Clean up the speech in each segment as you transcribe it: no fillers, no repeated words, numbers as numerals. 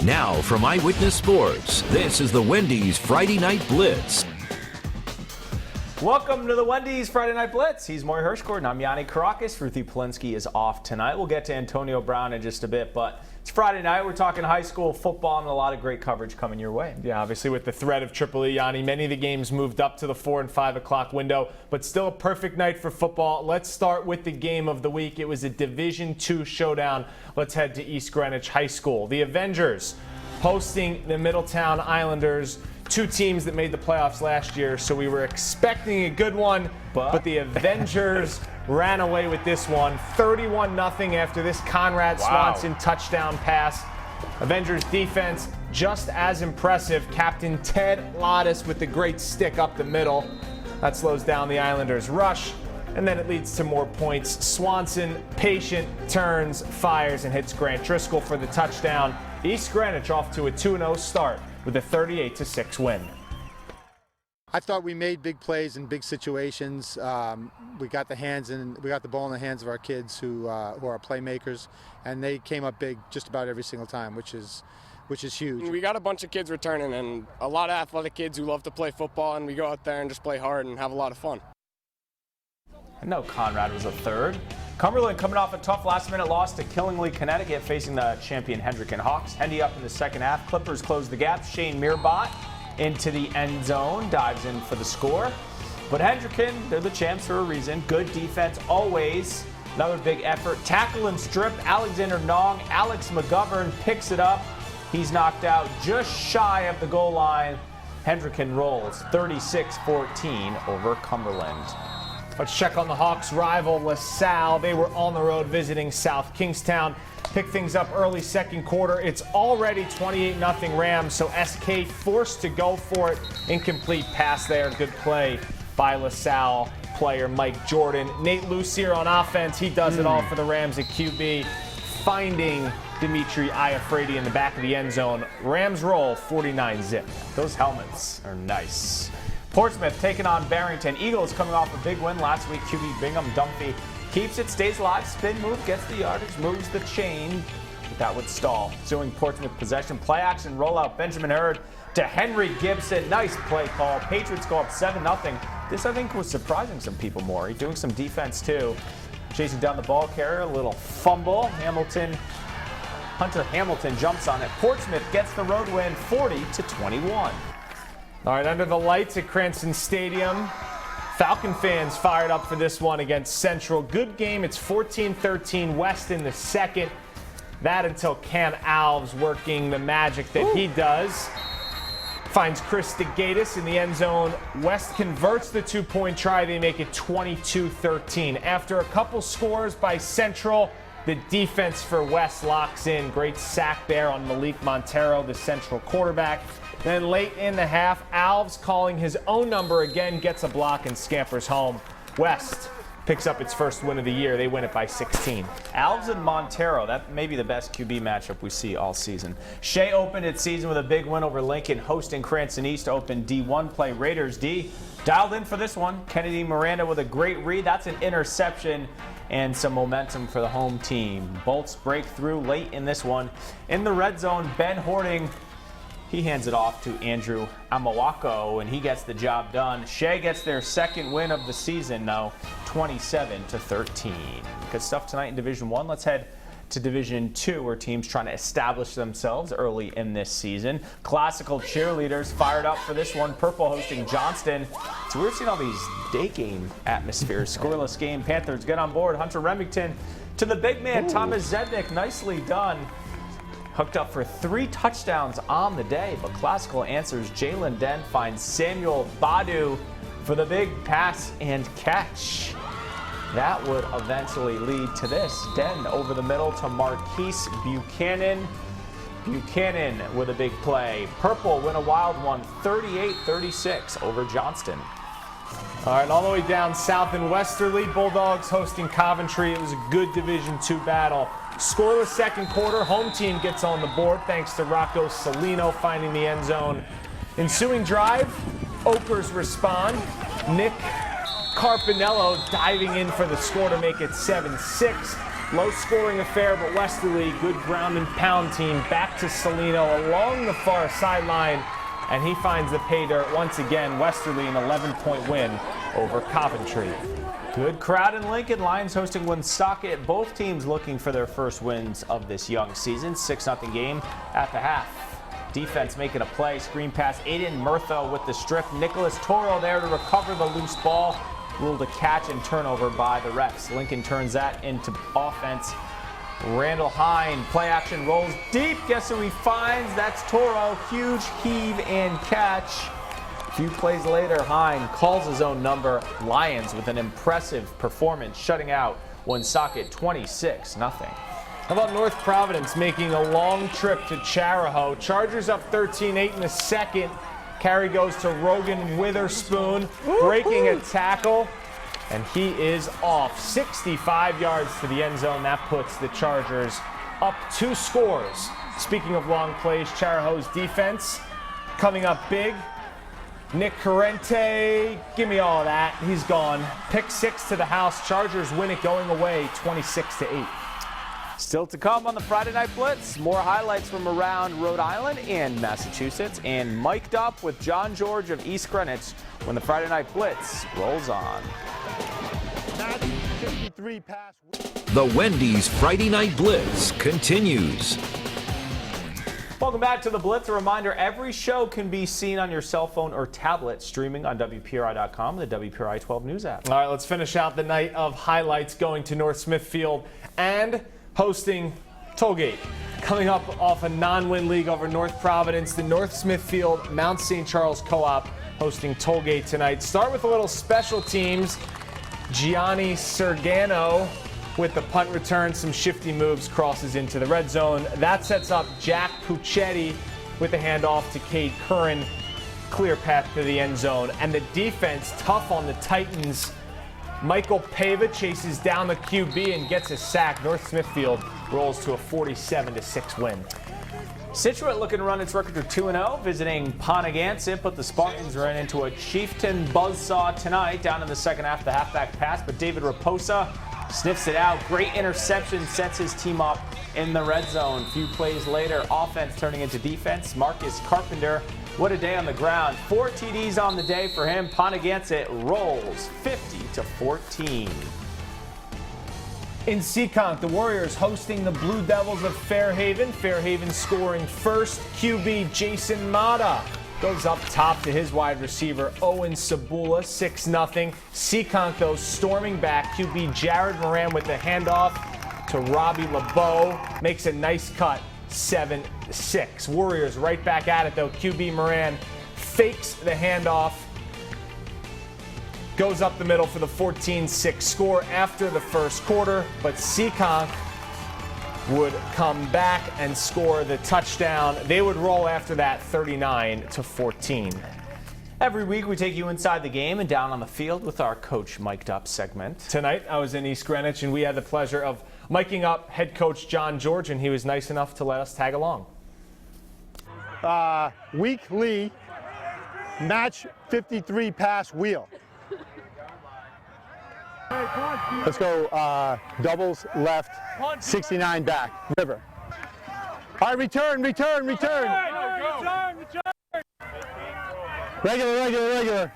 Now from Eyewitness Sports, this is the Wendy's Friday Night Blitz. Welcome to the Wendy's Friday Night Blitz. He's Morey Hershgordon. I'm Yianni Kourakis. Ruthie Polinsky is off tonight. We'll get to Antonio Brown in just a bit, but it's Friday night. We're talking high school football and a lot of great coverage coming your way. Yeah, obviously with the threat of Triple E, Yianni, many of the games moved up to the 4 and 5 o'clock window, but still a perfect night for football. Let's start with the game of the week. It was a Division II showdown. Let's head to East Greenwich High School. The Avengers hosting the Middletown Islanders, two teams that made the playoffs last year, so we were expecting a good one, but the Avengers ran away with this one, 31-0 after this Conrad Swanson touchdown pass. Avengers defense just as impressive. Captain Ted Lottis with the great stick up the middle. That slows down the Islanders' rush, and then it leads to more points. Swanson, patient, turns, fires, and hits Grant Driscoll for the touchdown. East Greenwich off to a 2-0 start with a 38-6 win. I thought we made big plays in big situations. We got the ball in the hands of our kids who are playmakers, and they came up big just about every single time, which is huge. We got a bunch of kids returning and a lot of athletic kids who love to play football, and we go out there and just play hard and have a lot of fun. I know Conrad was a third. Cumberland coming off a tough last-minute loss to Killingly, Connecticut, facing the champion Hendricken Hawks. Hendy up in the second half. Clippers close the gap. Shane Mirbot into the end zone, dives in for the score. But Hendricken, they're the champs for a reason. Good defense always. Another big effort. Tackle and strip. Alexander Nong. Alex McGovern picks it up. He's knocked out just shy of the goal line. Hendricken rolls 36-14 over Cumberland. Let's check on the Hawks' rival, LaSalle. They were on the road visiting South Kingstown. Pick things up early second quarter. It's already 28-0 Rams, so SK forced to go for it. Incomplete pass there. Good play by LaSalle player Mike Jordan. Nate Lucier on offense. He does it all for the Rams at QB, finding Dimitri Iafredi in the back of the end zone. Rams roll 49-zip. Those helmets are nice. Portsmouth taking on Barrington. Eagles coming off a big win last week. QB Bingham Dunphy keeps it, stays alive, spin move, gets the yardage, moves the chain, but that would stall. Suing Portsmouth possession, play action, rollout, Benjamin Hurd to Henry Gibson. Nice play call. Patriots go up 7-0. This, I think, was surprising some people more. He's doing some defense, too. Chasing down the ball carrier, a little fumble. Hunter Hamilton jumps on it. Portsmouth gets the road win, 40-21. All right, under the lights at Cranston Stadium, Falcon fans fired up for this one against Central. Good game. It's 14-13 West in the second. That until Cam Alves working the magic that he does. Finds Chris DeGatis in the end zone. West converts the two-point try. They make it 22-13. After a couple scores by Central, the defense for West locks in. Great sack there on Malik Montero, the Central quarterback. Then late in the half, Alves calling his own number again, gets a block and scampers home. West picks up its first win of the year. They win it by 16. Alves and Montero, that may be the best QB matchup we see all season. Shea opened its season with a big win over Lincoln, hosting Cranston East to open D1 play. Raiders D dialed in for this one. Kennedy Miranda with a great read. That's an interception and some momentum for the home team. Bolts break through late in this one. In the red zone, Ben Hording, he hands it off to Andrew Amawako, and he gets the job done. Shea gets their second win of the season, though, 27-13. Good stuff tonight in Division I. Let's head to Division II, where teams trying to establish themselves early in this season. Classical cheerleaders fired up for this one. Purple hosting Johnston. So we're seeing all these day game atmospheres. Scoreless game. Panthers get on board. Hunter Remington to the big man, Thomas Zednik. Nicely done. Hooked up for 3 touchdowns on the day, but Classical answers. Jalen Den finds Samuel Badu for the big pass and catch. That would eventually lead to this. Den over the middle to Marquise Buchanan. Buchanan with a big play. Purple win a wild one, 38-36 over Johnston. All right, all the way down south in Westerly, Bulldogs hosting Coventry. It was a good Division II battle. Scoreless second quarter. Home team gets on the board thanks to Rocco Salino finding the end zone. Ensuing drive, Oakers respond. Nick Carpinello diving in for the score to make it 7-6. Low-scoring affair, but Westerly, good ground and pound team, back to Salino along the far sideline, and he finds the pay dirt once again. Westerly, an 11-point win over Coventry. Good crowd in Lincoln. Lions hosting Woonsocket. Both teams looking for their first wins of this young season. 6-0 game at the half. Defense making a play. Screen pass. Aiden Murtha with the strip. Nicholas Toro there to recover the loose ball. Ruled a catch and turnover by the refs. Lincoln turns that into offense. Randall Hine, play action, rolls deep. Guess who he finds? That's Toro. Huge heave and catch. A few plays later, Hine calls his own number. Lions with an impressive performance, shutting out Woonsocket 26-0. How about North Providence making a long trip to Chariho? Chargers up 13-8 in the second. Carry goes to Rogan Witherspoon, breaking a tackle, and he is off. 65 yards to the end zone. That puts the Chargers up 2 scores. Speaking of long plays, Chariho's defense coming up big. Nick Corrente, give me all of that. He's gone. Pick 6 to the house. Chargers win it going away 26-8. Still to come on the Friday Night Blitz. More highlights from around Rhode Island and Massachusetts, and mic'd up with John George of East Greenwich when the Friday Night Blitz rolls on. The Wendy's Friday Night Blitz continues. Welcome back to the Blitz. A reminder, every show can be seen on your cell phone or tablet, streaming on WPRI.com, the WPRI 12 News app. All right, let's finish out the night of highlights, going to North Smithfield and hosting Tollgate. Coming up off a non-win league over North Providence, the North Smithfield Mount St. Charles Co-op hosting Tollgate tonight. Start with a little special teams. Yianni Sergano with the punt return, some shifty moves, crosses into the red zone. That sets up Jack Puccetti with the handoff to Cade Curran. Clear path to the end zone. And the defense, tough on the Titans. Michael Pava chases down the QB and gets a sack. North Smithfield rolls to a 47-6 win. Scituate looking to run its record to 2-0, visiting Ponaganset, but the Spartans ran into a Chieftain buzzsaw tonight down in the second half, the halfback pass, but David Raposa sniffs it out. Great interception, sets his team up in the red zone. A few plays later, offense turning into defense. Marcus Carpenter, what a day on the ground. 4 TDs on the day for him. Ponaganset rolls 50-14. In Seekonk, the Warriors hosting the Blue Devils of Fairhaven. Fairhaven scoring first. QB Jason Mata goes up top to his wide receiver Owen Sabula, 6-0. Seekonk, though, storming back. QB Jared Moran with the handoff to Robbie LeBeau. Makes a nice cut, 7-6. Warriors right back at it, though. QB Moran fakes the handoff. Goes up the middle for the 14-6 score after the first quarter, but Seekonk would come back and score the touchdown. They would roll after that 39-14. Every week we take you inside the game and down on the field with our Coach Mic'd Up segment. Tonight I was in East Greenwich and we had the pleasure of miking up head coach John George, and he was nice enough to let us tag along. Weekly match 53 pass wheel. Let's go doubles left, 69 back, river. All right, return. Regular.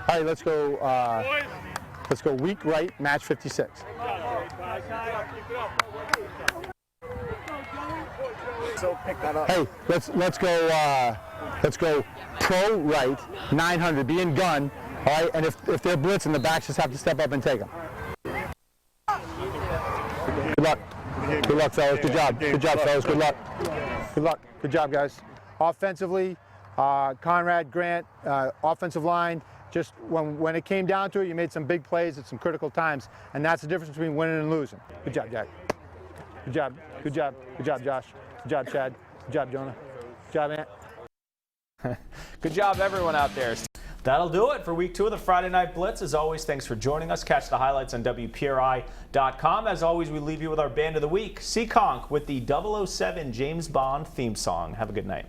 All right, let's go weak right, match 56. So pick that up. Hey, let's go pro right, 900, be in gun. All right, and if they're blitzing, the backs just have to step up and take them. Good luck, fellas. Good job, fellas. Good luck. Good job, guys. Offensively, Conrad, Grant, offensive line. Just when it came down to it, you made some big plays at some critical times, and that's the difference between winning and losing. Good job, Jack. Good job, Josh. Good job, Chad. Good job, Jonah. Good job, Ant. Good job, everyone out there. That'll do it for week 2 of the Friday Night Blitz. As always, thanks for joining us. Catch the highlights on WPRI.com. As always, we leave you with our band of the week, Seekonk, with the 007 James Bond theme song. Have a good night.